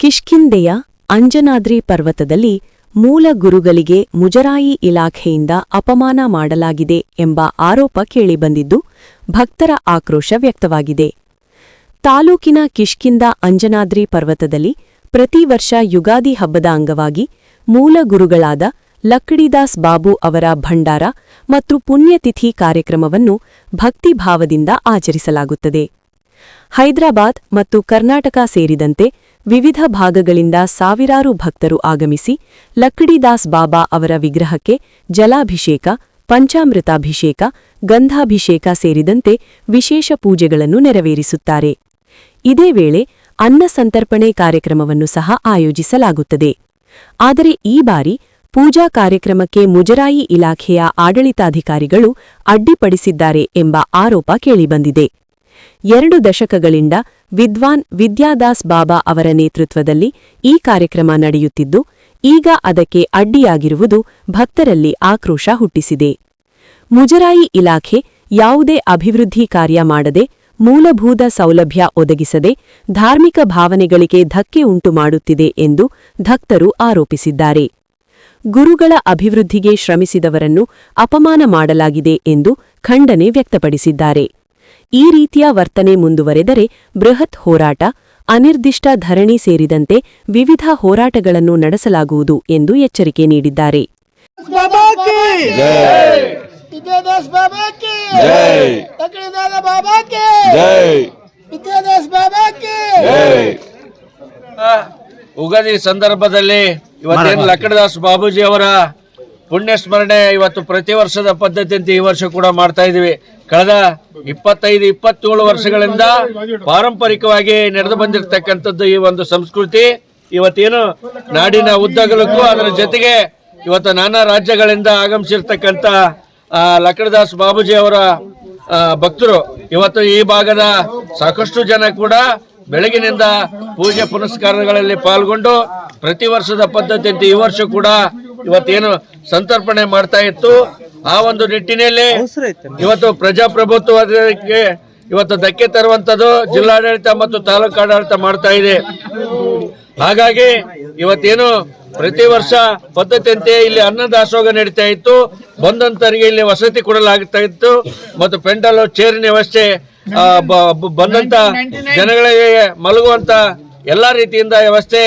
ಕಿಷ್ಕಿಂಧೆಯ ಅಂಜನಾದ್ರಿ ಪರ್ವತದಲ್ಲಿ ಮೂಲ ಗುರುಗಳಿಗೆ ಮುಜರಾಯಿ ಇಲಾಖೆಯಿಂದ ಅಪಮಾನ ಮಾಡಲಾಗಿದೆ ಎಂಬ ಆರೋಪ ಕೇಳಿಬಂದಿದ್ದು ಭಕ್ತರ ಆಕ್ರೋಶ ವ್ಯಕ್ತವಾಗಿದೆ. ತಾಲೂಕಿನ ಕಿಷ್ಕಿಂಧ ಅಂಜನಾದ್ರಿ ಪರ್ವತದಲ್ಲಿ ಪ್ರತಿ ವರ್ಷ ಯುಗಾದಿ ಹಬ್ಬದ ಅಂಗವಾಗಿ ಮೂಲ ಗುರುಗಳಾದ ಲಕ್ಕಡಿದಾಸ್ ಬಾಬು ಅವರ ಭಂಡಾರ ಮತ್ತು ಪುಣ್ಯತಿಥಿ ಕಾರ್ಯಕ್ರಮವನ್ನು ಭಕ್ತಿಭಾವದಿಂದ ಆಚರಿಸಲಾಗುತ್ತದೆ. ಹೈದರಾಬಾದ್ ಮತ್ತು ಕರ್ನಾಟಕ ಸೇರಿದಂತೆ ವಿವಿಧ ಭಾಗಗಳಿಂದ ಸಾವಿರಾರು ಭಕ್ತರು ಆಗಮಿಸಿ ಲಕ್ಕಡಿದಾಸ್ ಬಾಬಾ ಅವರ ವಿಗ್ರಹಕ್ಕೆ ಜಲಾಭಿಷೇಕ, ಪಂಚಾಮೃತಾಭಿಷೇಕ, ಗಂಧಾಭಿಷೇಕ ಸೇರಿದಂತೆ ವಿಶೇಷ ಪೂಜೆಗಳನ್ನು ನೆರವೇರಿಸುತ್ತಾರೆ. ಇದೇ ವೇಳೆ ಅನ್ನ ಸಂತರ್ಪಣೆ ಕಾರ್ಯಕ್ರಮವನ್ನು ಸಹ ಆಯೋಜಿಸಲಾಗುತ್ತದೆ. ಆದರೆ ಈ ಬಾರಿ ಪೂಜಾ ಕಾರ್ಯಕ್ರಮಕ್ಕೆ ಮುಜರಾಯಿ ಇಲಾಖೆಯ ಆಡಳಿತಾಧಿಕಾರಿಗಳು ಅಡ್ಡಿಪಡಿಸಿದ್ದಾರೆ ಎಂಬ ಆರೋಪ ಕೇಳಿಬಂದಿದೆ. 2 ದಶಕಗಳಿಂದ ವಿದ್ವಾನ್ ವಿದ್ಯಾದಾಸ್ ಬಾಬಾ ಅವರ ನೇತೃತ್ವದಲ್ಲಿ ಈ ಕಾರ್ಯಕ್ರಮ ನಡೆಯುತ್ತಿದ್ದು, ಈಗ ಅದಕ್ಕೆ ಅಡ್ಡಿಯಾಗಿರುವುದು ಭಕ್ತರಲ್ಲಿ ಆಕ್ರೋಶ ಹುಟ್ಟಿಸಿದೆ. ಮುಜರಾಯಿ ಇಲಾಖೆ ಯಾವುದೇ ಅಭಿವೃದ್ಧಿ ಕಾರ್ಯ ಮಾಡದೆ, ಮೂಲಭೂತ ಸೌಲಭ್ಯ ಒದಗಿಸದೆ ಧಾರ್ಮಿಕ ಭಾವನೆಗಳಿಗೆ ಧಕ್ಕೆ ಉಂಟು ಮಾಡುತ್ತಿದೆ ಎಂದು ಭಕ್ತರು ಆರೋಪಿಸಿದ್ದಾರೆ. ಗುರುಗಳ ಅಭಿವೃದ್ಧಿಗೆ ಶ್ರಮಿಸಿದವರನ್ನು ಅಪಮಾನ ಮಾಡಲಾಗಿದೆ ಎಂದು ಖಂಡನೆ ವ್ಯಕ್ತಪಡಿಸಿದ್ದಾರೆ. ಈ ರೀತಿಯ ವರ್ತನೆ ಮುಂದುವರೆದರೆ ಬೃಹತ್ ಹೋರಾಟ, ಅನಿರ್ದಿಷ್ಟ ಧರಣಿ ಸೇರಿದಂತೆ ವಿವಿಧ ಹೋರಾಟಗಳನ್ನು ನಡೆಸಲಾಗುವುದು ಎಂದು ಎಚ್ಚರಿಕೆ ನೀಡಿದ್ದಾರೆ. ಉಗಾದಿ ಸಂದರ್ಭದಲ್ಲಿ ಇವತ್ತೇನು ಲಕ್ಕಡಿದಾಸ್ ಬಾಬೂಜಿ ಅವರ ಪುಣ್ಯ ಸ್ಮರಣೆ ಇವತ್ತು ಪ್ರತಿ ವರ್ಷದ ಪದ್ಧತಿಯಂತೆ ಈ ವರ್ಷ ಕೂಡ ಮಾಡ್ತಾ ಇದೀವಿ. ಕಳೆದ 25-27 ವರ್ಷಗಳಿಂದ ಪಾರಂಪರಿಕವಾಗಿ ನಡೆದು ಬಂದಿರತಕ್ಕಂಥದ್ದು ಈ ಒಂದು ಸಂಸ್ಕೃತಿ ಇವತ್ತೇನು ನಾಡಿನ ಉದ್ದಗಲಕ್ಕೂ ಅದರ ಜೊತೆಗೆ ಇವತ್ತು ನಾನಾ ರಾಜ್ಯಗಳಿಂದ ಆಗಮಿಸಿರ್ತಕ್ಕಂಥ ಲಕ್ಕಡಿದಾಸ್ ಬಾಬೂಜಿ ಅವರ ಭಕ್ತರು ಇವತ್ತು ಈ ಭಾಗದ ಸಾಕಷ್ಟು ಜನ ಕೂಡ ಬೆಳಗಿನಿಂದ ಪೂಜೆ ಪುನಸ್ಕಾರಗಳಲ್ಲಿ ಪಾಲ್ಗೊಂಡು ಪ್ರತಿ ವರ್ಷದ ಪದ್ಧತಿಯಂತೆ ಈ ವರ್ಷ ಕೂಡ ಇವತ್ತೇನು ಸಂತರ್ಪಣೆ ಮಾಡ್ತಾ ಇತ್ತು. ಆ ಒಂದು ನಿಟ್ಟಿನಲ್ಲಿ ಇವತ್ತು ಪ್ರಜಾಪ್ರಭುತ್ವಕ್ಕೆ ಇವತ್ತು ಧಕ್ಕೆ ತರುವಂತದ್ದು ಜಿಲ್ಲಾಡಳಿತ ಮತ್ತು ತಾಲೂಕು ಆಡಳಿತ ಮಾಡ್ತಾ ಇದೆ. ಹಾಗಾಗಿ ಇವತ್ತೇನು ಪ್ರತಿ ವರ್ಷ ಪದ್ಧತಿಯಂತೆ ಇಲ್ಲಿ ಅನ್ನದಾಸೋಹ ನಡೀತಾ ಇತ್ತು. ಬಂದಂತರಿಗೆ ಇಲ್ಲಿ ವಸತಿ ಕೊಡಲಾಗ್ತಾ ಇತ್ತು ಮತ್ತು ಪೆಂಡಲ್ ಚೇರಿನ ವ್ಯವಸ್ಥೆ, ಬಂದಂತ ಜನಗಳಿಗೆ ಮಲಗುವಂತ ಎಲ್ಲಾ ರೀತಿಯಿಂದ ವ್ಯವಸ್ಥೆ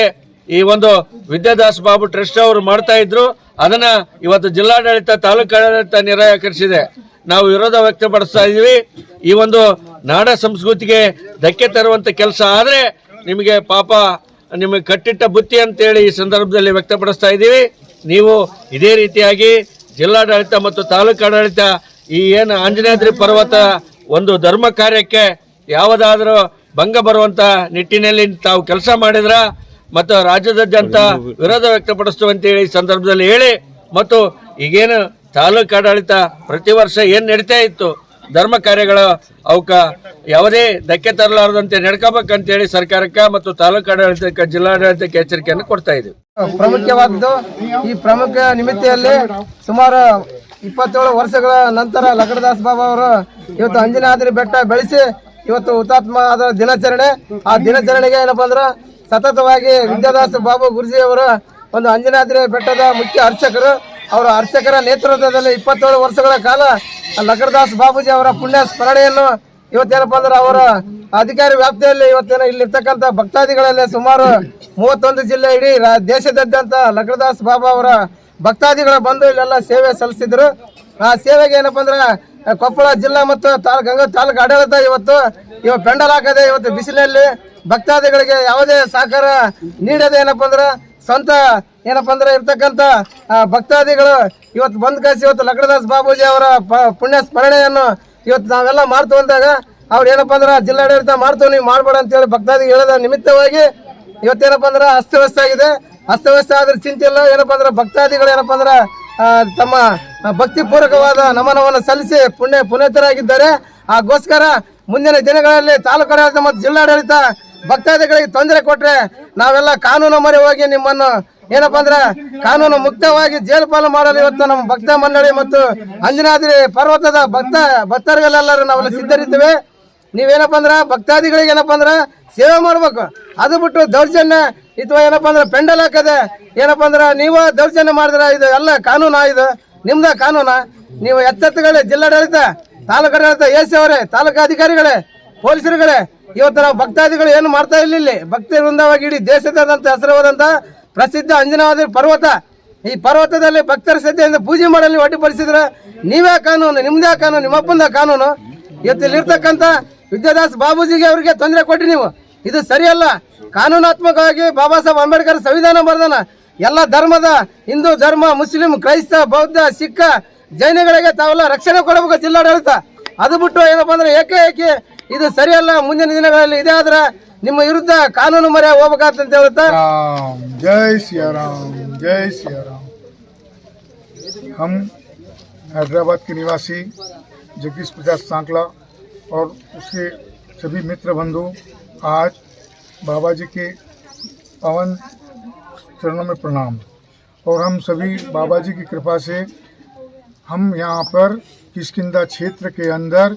ಈ ಒಂದು ವಿದ್ಯಾದಾಸ್ ಬಾಬು ಟ್ರಸ್ಟ್ ಅವರು ಮಾಡ್ತಾ ಇದ್ರು. ಅದನ್ನ ಇವತ್ತು ಜಿಲ್ಲಾಡಳಿತ ತಾಲೂಕು ಆಡಳಿತ ನಿರಾಕರಿಸಿದೆ. ನಾವು ವಿರೋಧ ವ್ಯಕ್ತಪಡಿಸ್ತಾ ಇದೀವಿ. ಈ ಒಂದು ನಾಡ ಸಂಸ್ಕೃತಿಗೆ ಧಕ್ಕೆ ತರುವಂತ ಕೆಲಸ ಆದ್ರೆ ನಿಮಗೆ ಪಾಪ ನಿಮಗೆ ಕಟ್ಟಿಟ್ಟ ಬುತ್ತಿ ಅಂತೇಳಿ ಈ ಸಂದರ್ಭದಲ್ಲಿ ವ್ಯಕ್ತಪಡಿಸ್ತಾ ಇದ್ದೀವಿ. ನೀವು ಇದೇ ರೀತಿಯಾಗಿ ಜಿಲ್ಲಾಡಳಿತ ಮತ್ತು ತಾಲೂಕು ಆಡಳಿತ ಈ ಏನು ಆಂಜನೇಯಾದ್ರಿ ಪರ್ವತ ಒಂದು ಧರ್ಮ ಕಾರ್ಯಕ್ಕೆ ಯಾವುದಾದ್ರೂ ಭಂಗ ಬರುವಂತ ನಿಟ್ಟಿನಲ್ಲಿ ತಾವು ಕೆಲಸ ಮಾಡಿದ್ರ ಮತ್ತು ರಾಜ್ಯದಾದ್ಯಂತ ವಿರೋಧ ವ್ಯಕ್ತಪಡಿಸುವಂತೇಳಿ ಈ ಸಂದರ್ಭದಲ್ಲಿ ಹೇಳಿ, ಮತ್ತು ಈಗೇನು ತಾಲೂಕು ಆಡಳಿತ ಪ್ರತಿ ವರ್ಷ ಏನ್ ನಡೀತಾ ಇತ್ತು ಧರ್ಮ ಕಾರ್ಯಗಳ ಅವಕ್ಕ ಯಾವುದೇ ಧಕ್ಕೆ ತರಲಾರದಂತೆ ನಡ್ಕೋಬೇಕಂತೇಳಿ ಸರ್ಕಾರಕ್ಕೆ ಮತ್ತು ತಾಲೂಕು ಆಡಳಿತಕ್ಕೆ ಜಿಲ್ಲಾಡಳಿತಕ್ಕೆ ಎಚ್ಚರಿಕೆಯನ್ನು ಕೊಡ್ತಾ ಇದ್ದೀವಿ. ಪ್ರಾಮುಖ್ಯವಾದ್ದು ಈ ಪ್ರಾಮುಖ್ಯ ನಿಮಿತ್ತಿಯಲ್ಲಿ ಸುಮಾರು 27 ವರ್ಷಗಳ ನಂತರ ಲಕ್ಕಡಿದಾಸ್ ಬಾಬಾ ಅವರು ಇವತ್ತು ಅಂಜನಾದ್ರಿ ಬೆಟ್ಟ ಬೆಳೆಸಿ ಇವತ್ತು ಹುತಾತ್ಮ ಆದ ದಿನಾಚರಣೆ. ಆ ದಿನಾಚರಣೆಗೆ ಏನಪ್ಪಾ ಅಂದ್ರೆ ಸತತವಾಗಿ ವಿದ್ಯಾದಾಸ್ ಬಾಬು ಗುರುಜಿ ಅವರು ಒಂದು ಅಂಜನಾದ್ರಿ ಬೆಟ್ಟದ ಮುಖ್ಯ ಅರ್ಚಕರು. ಅವರ ಅರ್ಚಕರ ನೇತೃತ್ವದಲ್ಲಿ 27 ವರ್ಷಗಳ ಕಾಲ ಲಕ್ಕಡಿದಾಸ್ ಬಾಬೂಜಿ ಅವರ ಪುಣ್ಯ ಸ್ಮರಣೆಯನ್ನು ಇವತ್ತೇನಪ್ಪ ಅಂದ್ರೆ ಅವರ ಅಧಿಕಾರಿ ವ್ಯಾಪ್ತಿಯಲ್ಲಿ ಇವತ್ತೇನ ಇಲ್ಲಿರ್ತಕ್ಕಂಥ ಭಕ್ತಾದಿಗಳಲ್ಲಿ ಸುಮಾರು 31 ಜಿಲ್ಲೆ ಇಡೀ ದೇಶದಾದ್ಯಂತ ಲಕ್ಕಡಿದಾಸ್ ಬಾಬಾ ಅವರ ಭಕ್ತಾದಿಗಳು ಬಂದು ಇಲ್ಲೆಲ್ಲ ಸೇವೆ ಸಲ್ಲಿಸಿದ್ರು. ಆ ಸೇವೆಗೆ ಏನಪ್ಪಾ ಅಂದ್ರೆ ಕೊಪ್ಪಳ ಜಿಲ್ಲಾ ಮತ್ತು ಗಂಗಾ ತಾಲೂಕು ಆಡಳಿತ ಇವತ್ತು ಪೆಂಡಲ್ ಹಾಕದೆ ಇವತ್ತು ಬಿಸಿಲಿನಲ್ಲಿ ಭಕ್ತಾದಿಗಳಿಗೆ ಯಾವುದೇ ಸಹಕಾರ ನೀಡದೆ ಏನಪ್ಪಾ ಅಂದ್ರೆ ಸ್ವಂತ ಏನಪ್ಪಾ ಅಂದ್ರೆ ಇರ್ತಕ್ಕಂಥ ಭಕ್ತಾದಿಗಳು ಇವತ್ತು ಬಂದ್ ಕಳಿಸಿ ಇವತ್ತು ಲಕ್ಕಡಿದಾಸ್ ಬಾಬೂಜಿ ಅವರ ಪುಣ್ಯ ಸ್ಮರಣೆಯನ್ನು ಇವತ್ತು ನಾವೆಲ್ಲ ಮಾಡ್ತು ಅಂದಾಗ ಅವ್ರು ಏನಪ್ಪಾ ಅಂದ್ರೆ ಜಿಲ್ಲಾಡಳಿತ ಮಾಡ್ತು ನೀವು ಮಾಡ್ಬೇಡ ಅಂತೇಳಿ ಭಕ್ತಾದಿಗಳು ಹೇಳದ ನಿಮಿತ್ತವಾಗಿ ಇವತ್ತೇನಪ್ಪ ಅಂದ್ರೆ ಅಸ್ತವ್ಯಸ್ತ ಆಗಿದೆ. ಅಸ್ತವ್ಯಸ್ತ ಆದ್ರೆ ಚಿಂತೆ ಇಲ್ಲ. ಏನಪ್ಪಾ ಅಂದ್ರೆ ಭಕ್ತಾದಿಗಳು ಏನಪ್ಪಾ ಅಂದ್ರೆ ತಮ್ಮ ಭಕ್ತಿಪೂರ್ವಕವಾದ ನಮನವನ್ನು ಸಲ್ಲಿಸಿ ಪುಣ್ಯತರಾಗಿದ್ದಾರೆ. ಹಾಗೋಸ್ಕರ ಮುಂದಿನ ದಿನಗಳಲ್ಲಿ ತಾಲೂಕಾಡಳಿತ ಮತ್ತು ಜಿಲ್ಲಾಡಳಿತ ಭಕ್ತಾದಿಗಳಿಗೆ ತೊಂದರೆ ಕೊಟ್ರೆ ನಾವೆಲ್ಲ ಕಾನೂನು ಮೊರೆ ಹೋಗಿ ನಿಮ್ಮನ್ನು ಏನಪ್ಪಾ ಅಂದ್ರೆ ಕಾನೂನು ಮುಕ್ತವಾಗಿ ಜೈಲು ಪಾಲು ಮಾಡಲು ಇವತ್ತು ನಮ್ಮ ಭಕ್ತ ಮಂಡಳಿ ಮತ್ತು ಅಂಜನಾದ್ರಿ ಪರ್ವತದ ಭಕ್ತರಿಗೆಲ್ಲರೂ ನಾವೆಲ್ಲ ಸಿದ್ಧರಿದ್ದೇವೆ. ನೀವೇನಪ್ಪ ಅಂದ್ರೆ ಭಕ್ತಾದಿಗಳಿಗೆ ಏನಪ್ಪಾ ಅಂದ್ರೆ ಸೇವೆ ಮಾಡ್ಬೇಕು. ಅದು ಬಿಟ್ಟು ದೌರ್ಜನ್ಯ ಅಥವಾ ಏನಪ್ಪಾ ಅಂದ್ರೆ ಪೆಂಡಲ್ ಹಾಕದೆ ಏನಪ್ಪಾ ಅಂದ್ರೆ ನೀವು ದೌರ್ಜನ್ಯ ಮಾಡಿದ್ರೆ ಇದು ಎಲ್ಲ ಕಾನೂನು, ಇದು ನಿಮ್ದ ಕಾನೂನ. ನೀವು ಎಚ್ಚೆತ್ತುಗಳೇ ಜಿಲ್ಲಾಡಳಿತ, ತಾಲೂಕಾಡಳಿತ, ಎಸಿ ಅವರೇ, ತಾಲೂಕಾ ಅಧಿಕಾರಿಗಳೇ, ಪೊಲೀಸರುಗಳೇ, ಇವತ್ತು ನಾವು ಭಕ್ತಾದಿಗಳು ಏನು ಮಾಡ್ತಾ ಇಲ್ಲ. ಇಲ್ಲಿ ಭಕ್ತಿ ವೃಂದವಾಗಿ ಇಡೀ ದೇಶದಾದ್ಯಂತ ಹೆಸರುವಾದಂತ ಪ್ರಸಿದ್ಧ ಅಂಜನಾದ್ರಿ ಪರ್ವತ, ಈ ಪರ್ವತದಲ್ಲಿ ಭಕ್ತರ ಶ್ರದ್ಧೆಯಿಂದ ಪೂಜೆ ಮಾಡಲು ಅಡ್ಡಿಪಡಿಸಿದ್ರೆ ನೀವೇ ಕಾನೂನು, ನಿಮ್ದೇ ಕಾನೂನು, ನಿಮ್ಮಪ್ಪಂದ ಕಾನೂನು. ಇವತ್ತು ಇಲ್ಲಿರ್ತಕ್ಕಂಥ ವಿದ್ಯಾದಾಸ್ ಬಾಬೂಜಿಗೆ ಅವರಿಗೆ ತೊಂದರೆ ಕೊಟ್ರಿ ನೀವು, ಇದು ಸರಿಯಲ್ಲ. ಕಾನೂನಾತ್ಮಕವಾಗಿ ಬಾಬಾ ಸಾಹೇಬ್ ಅಂಬೇಡ್ಕರ್ ಸಂವಿಧಾನ ಬರೆದಾನ. ಎಲ್ಲ ಧರ್ಮದ, ಹಿಂದೂ ಧರ್ಮ, ಮುಸ್ಲಿಂ, ಕ್ರೈಸ್ತ, ಬೌದ್ಧ, ಸಿಖ್, ಜೈನಗಳಿಗೆ ತಾವೆಲ್ಲ ರಕ್ಷಣೆ ಕೊಡಬೇಕು ಜಿಲ್ಲಾಡಳಿತ. ಅದು ಬಿಟ್ಟು ಏನಪ್ಪಾ ಅಂದ್ರೆ ಏಕೆ ಇದು ಸರಿಯಲ್ಲ. ಮುಂದಿನ ದಿನಗಳಲ್ಲಿ ಇದೇ ಆದ್ರೆ ನಿಮ್ಮ ವಿರುದ್ಧ ಕಾನೂನು ಮೊರೆ ಹೋಗ್ಬೇಕಂತ ಹೇಳುತ್ತಾ जय सिया राम, जय सिया राम। हम हैदराबाद के निवासी जगदीश प्रकाश सांकला और उसके सभी मित्र बंधु आज बाबा जी के पावन चरणों में प्रणाम। और हम सभी बाबा जी की कृपा से हम यहाँ पर किष्किंधा क्षेत्र के अंदर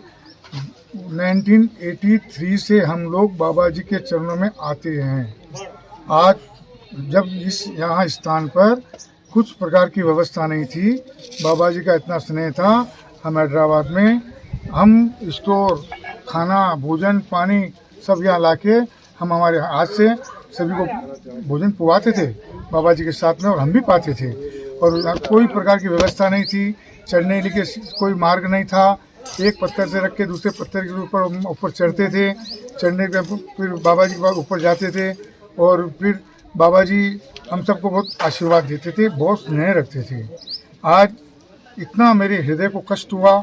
1983 से हम लोग बाबा जी के चरणों में आते हैं। आज जब इस यहाँ स्थान पर कुछ प्रकार की व्यवस्था नहीं थी, बाबा जी का इतना स्नेह था, हम हैदराबाद में हम स्टोर, खाना, भोजन, पानी सब यहाँ लाके हम हमारे हाथ से सभी को भोजन पुवाते थे बाबा जी के साथ में, और हम भी पाते थे। और कोई प्रकार की व्यवस्था नहीं थी, चढ़ने के लिए कोई मार्ग नहीं था। एक पत्थर से रख के दूसरे पत्थर के ऊपर चढ़ते थे, चढ़ने के फिर बाबा जी के पास ऊपर जाते थे, और फिर बाबा जी हम सबको बहुत आशीर्वाद देते थे, बहुत स्नेह रखते थे। आज इतना मेरे हृदय को कष्ट हुआ,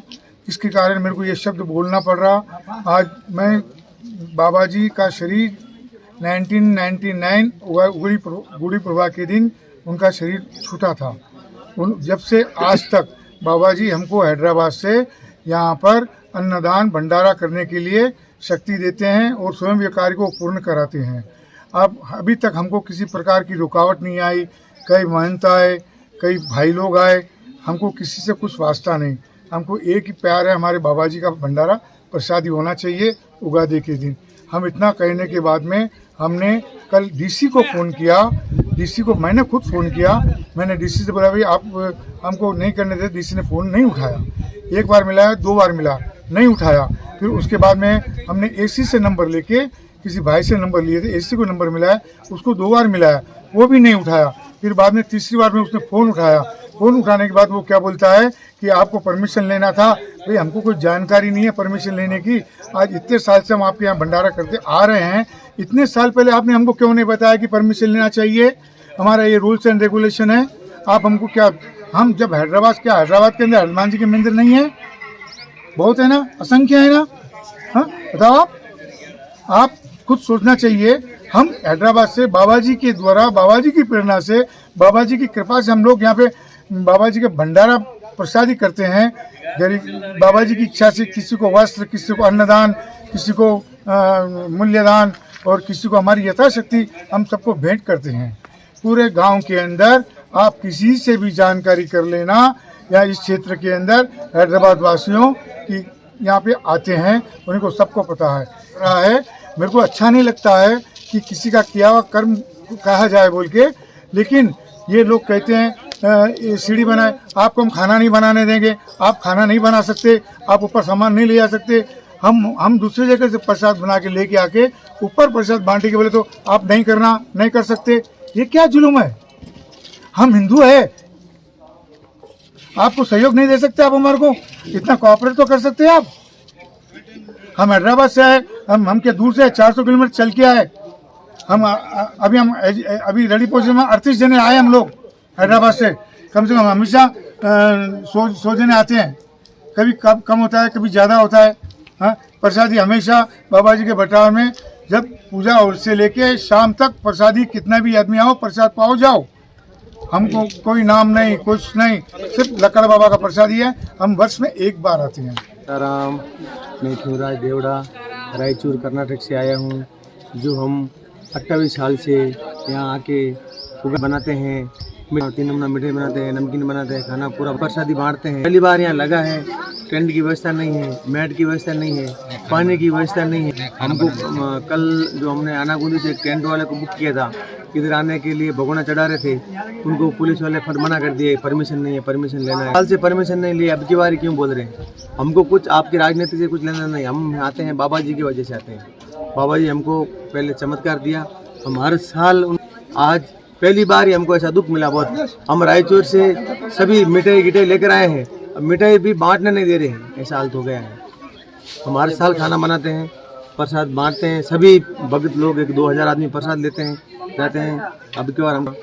इसके कारण मेरे को ये शब्द बोलना पड़ रहा। आज मैं बाबा जी का शरीर 1999 गुड़ी प्रभा के दिन उनका शरीर छूटा था। जब से आज तक बाबा जी हमको हैदराबाद से यहाँ पर अन्नदान भंडारा करने के लिए शक्ति देते हैं और स्वयं ये कार्य को पूर्ण कराते हैं। अब अभी तक हमको किसी प्रकार की रुकावट नहीं आई। कई महंत आए, कई भाई लोग आए, हमको किसी से कुछ वास्ता नहीं। हमको एक ही प्यार है, हमारे बाबा जी का भंडारा प्रसादी होना चाहिए उगादी के दिन। हम इतना कहने के बाद में हमने कल डीसी को फ़ोन किया, डीसी को मैंने खुद फ़ोन किया। मैंने डीसी से बोला भाई आप हमको नहीं करने देते, डीसी ने फ़ोन नहीं उठाया। एक बार मिलाया, 2 बार मिला, नहीं उठाया। फिर उसके बाद में हमने एसी से नंबर लेके किसी भाई से नंबर लिए थे, एसी को नंबर मिलाया, उसको 2 बार मिलाया, वो भी नहीं उठाया। फिर बाद में तीसरी बार में उसने फ़ोन उठाया। फ़ोन उठाने के बाद वो क्या बोलता है कि आपको परमिशन लेना था। भाई हमको कोई जानकारी नहीं है परमिशन लेने की। आज इतने साल से हम आपके यहाँ भंडारा करते आ रहे हैं, इतने साल पहले आपने हमको क्यों नहीं बताया कि परमिशन लेना चाहिए? हमारा ये रूल्स एंड रेगुलेशन है। आप हमको क्या, हम जब हैदराबाद के अंदर हनुमान जी के मंदिर नहीं है? बहुत है ना, असंख्य है ना। हाँ बताओ, आप खुद सोचना चाहिए। हम हैदराबाद से बाबा जी के द्वारा, बाबा जी की प्रेरणा से, बाबा जी की कृपा से हम लोग यहाँ पे बाबा जी के भंडारा प्रसादी करते हैं। गरीब बाबा जी की इच्छा से किसी को वस्त्र, किसी को अन्नदान, किसी को मूल्यदान, और किसी को हमारी यथाशक्ति हम सबको भेंट करते हैं। पूरे गांव के अंदर आप किसी से भी जानकारी कर लेना, या इस क्षेत्र के अंदर हैदराबाद वासियों की यहाँ पे आते हैं, उनको सबको पता है। मेरे को अच्छा नहीं लगता है कि किसी का किया हुआ कर्म कहा जाए बोल के, लेकिन ये लोग कहते हैं ये सीढ़ी बनाए, आपको हम खाना नहीं बनाने देंगे, आप खाना नहीं बना सकते, आप ऊपर सामान नहीं ले जा सकते। हम दूसरी जगह से प्रसाद बना के लेके आके ऊपर प्रसाद बांटे के बोले तो आप नहीं कर सकते। ये क्या जुल्म है? हम हिंदू है, आपको सहयोग नहीं दे सकते? आप हमारे को इतना कोऑपरेट तो कर सकते हैं आप। हम हैदराबाद से आए, हम क्या दूर से 400 किलोमीटर चल के आए। हम अभी रेडी पोजिशन में 38 जने आए हम लोग हैदराबाद से। कम से कम हमेशा 100 जने आते हैं, कभी कम होता है, कभी ज़्यादा होता है। हाँ, प्रसादी हमेशा बाबा जी के बटावर में जब पूजा और से लेके शाम तक प्रसादी, कितना भी आदमी आओ प्रसाद पाओ जाओ। हमको कोई नाम नहीं, कुछ नहीं, सिर्फ लक्कड़ बाबा का प्रसादी है। हम वर्ष में एक बार आते हैं। राम, मैं शिवराज देवड़ा रायचूर कर्नाटक से आया हूँ। जो हम 28 साल से यहाँ आके उगा बनाते हैं, 3 नमूना मिठाई बनाते हैं, नमकीन बनाते हैं, खाना पूरा प्रसादी बांटते हैं। पहली बार यहाँ लगा है, टेंट की व्यवस्था नहीं है, मैट की व्यवस्था नहीं है, पानी की व्यवस्था नहीं है। हमको कल जो हमने आनागुंदी से एक टेंट वाले को बुक किया था, इधर आने के लिए भगोना चढ़ा रहे थे, उनको पुलिस वाले फट मना कर दिए, परमिशन नहीं है, परमिशन लेना है। साल से परमिशन नहीं लिए, अब की बार क्यों बोल रहे हैं? हमको कुछ आपकी राजनीति से कुछ लेना नहीं, हम आते हैं बाबा जी की वजह से आते हैं। बाबा जी हमको पहले चमत्कार दिया, हम हर साल आज पहली बार ही हमको ऐसा दुख मिला बहुत। हम रायचूर से सभी मिठाई गिठाई लेकर आए हैं, अब मिठाई भी बांटने नहीं दे रहे हैं, ऐसा हालत हो गया है। हम हर साल खाना बनाते हैं, प्रसाद बांटते हैं, सभी भक्त लोग 1-2 हज़ार आदमी प्रसाद लेते हैं, जाते हैं। अब की बार हम